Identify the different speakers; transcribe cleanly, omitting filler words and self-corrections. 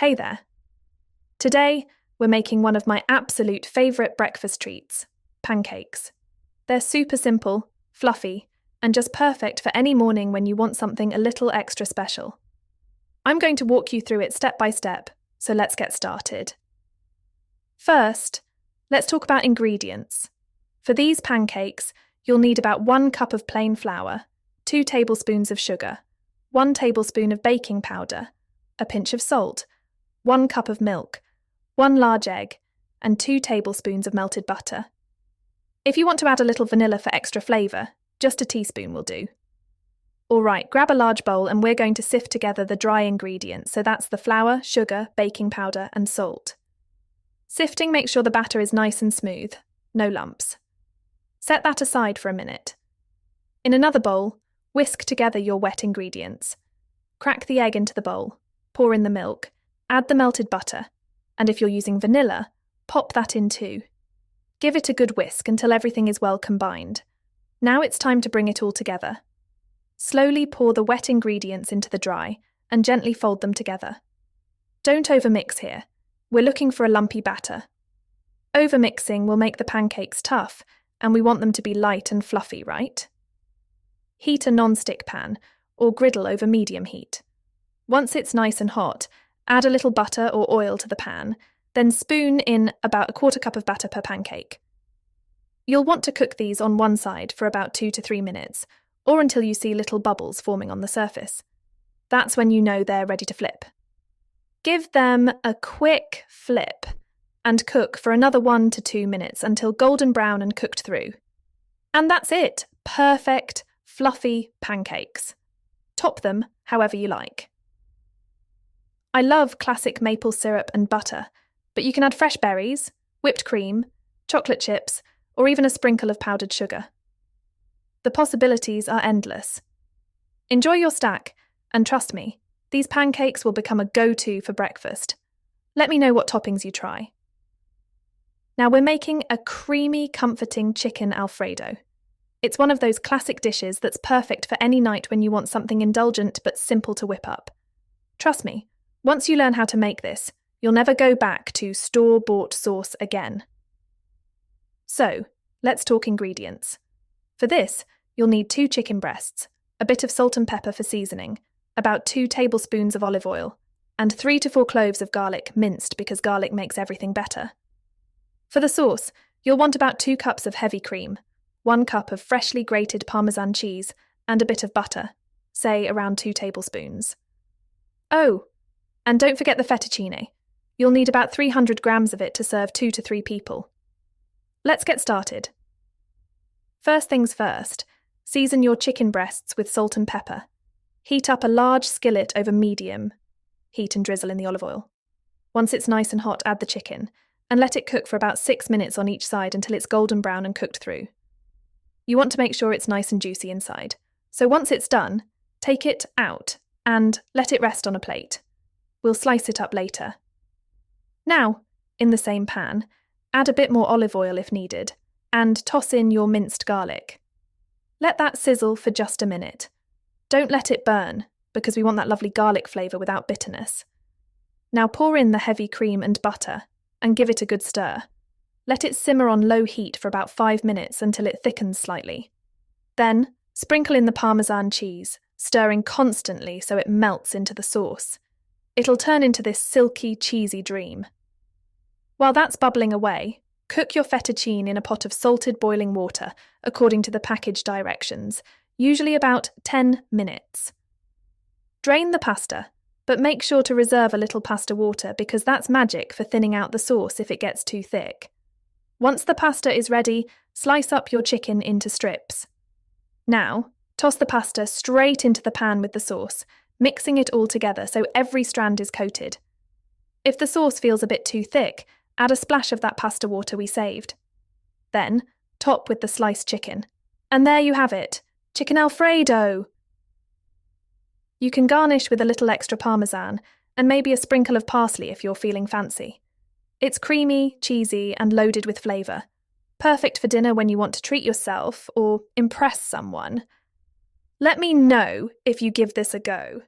Speaker 1: Hey there. Today, we're making one of my absolute favourite breakfast treats, pancakes. They're super simple, fluffy, and just perfect for any morning when you want something a little extra special. I'm going to walk you through it step by step, so let's get started. First, let's talk about ingredients. For these pancakes, you'll need about 1 cup of plain flour, 2 tablespoons of sugar, 1 tablespoon of baking powder, a pinch of salt, 1 cup of milk, 1 large egg, and 2 tablespoons of melted butter. If you want to add a little vanilla for extra flavour, just a teaspoon will do. Alright, grab a large bowl and we're going to sift together the dry ingredients, so that's the flour, sugar, baking powder, and salt. Sifting makes sure the batter is nice and smooth, no lumps. Set that aside for a minute. In another bowl, whisk together your wet ingredients. Crack the egg into the bowl, pour in the milk, add the melted butter, and if you're using vanilla, pop that in too. Give it a good whisk until everything is well combined. Now it's time to bring it all together. Slowly pour the wet ingredients into the dry and gently fold them together. Don't overmix here. We're looking for a lumpy batter. Overmixing will make the pancakes tough, and we want them to be light and fluffy, right? Heat a non-stick pan or griddle over medium heat. Once it's nice and hot, add a little butter or oil to the pan, then spoon in about a 1/4 cup of batter per pancake. You'll want to cook these on one side for about 2 to 3 minutes, or until you see little bubbles forming on the surface. That's when you know they're ready to flip. Give them a quick flip and cook for another 1 to 2 minutes until golden brown and cooked through. And that's it! Perfect, fluffy pancakes. Top them however you like. I love classic maple syrup and butter, but you can add fresh berries, whipped cream, chocolate chips, or even a sprinkle of powdered sugar. The possibilities are endless. Enjoy your stack, and trust me, these pancakes will become a go-to for breakfast. Let me know what toppings you try. Now we're making a creamy, comforting chicken alfredo. It's one of those classic dishes that's perfect for any night when you want something indulgent but simple to whip up. Trust me, once you learn how to make this, you'll never go back to store-bought sauce again. So, let's talk ingredients. For this, you'll need 2 chicken breasts, a bit of salt and pepper for seasoning, about 2 tablespoons of olive oil, and 3 to 4 cloves of garlic minced because garlic makes everything better. For the sauce, you'll want about 2 cups of heavy cream, 1 cup of freshly grated Parmesan cheese, and a bit of butter, say around 2 tablespoons. Oh, and don't forget the fettuccine. You'll need about 300 grams of it to serve 2 to 3 people. Let's get started. First things first, season your chicken breasts with salt and pepper. Heat up a large skillet over medium heat and drizzle in the olive oil. Once it's nice and hot, add the chicken, and let it cook for about 6 minutes on each side until it's golden brown and cooked through. You want to make sure it's nice and juicy inside, so once it's done, take it out and let it rest on a plate. We'll slice it up later. Now, in the same pan, add a bit more olive oil if needed, and toss in your minced garlic. Let that sizzle for just a minute. Don't let it burn, because we want that lovely garlic flavour without bitterness. Now pour in the heavy cream and butter, and give it a good stir. Let it simmer on low heat for about 5 minutes until it thickens slightly. Then, sprinkle in the Parmesan cheese, stirring constantly so it melts into the sauce. It'll turn into this silky, cheesy dream. While that's bubbling away, cook your fettuccine in a pot of salted boiling water, according to the package directions, usually about 10 minutes. Drain the pasta, but make sure to reserve a little pasta water because that's magic for thinning out the sauce if it gets too thick. Once the pasta is ready, slice up your chicken into strips. Now, toss the pasta straight into the pan with the sauce, mixing it all together so every strand is coated. If the sauce feels a bit too thick, add a splash of that pasta water we saved. Then, top with the sliced chicken. And there you have it, chicken alfredo! You can garnish with a little extra Parmesan, and maybe a sprinkle of parsley if you're feeling fancy. It's creamy, cheesy, and loaded with flavour. Perfect for dinner when you want to treat yourself or impress someone. Let me know if you give this a go.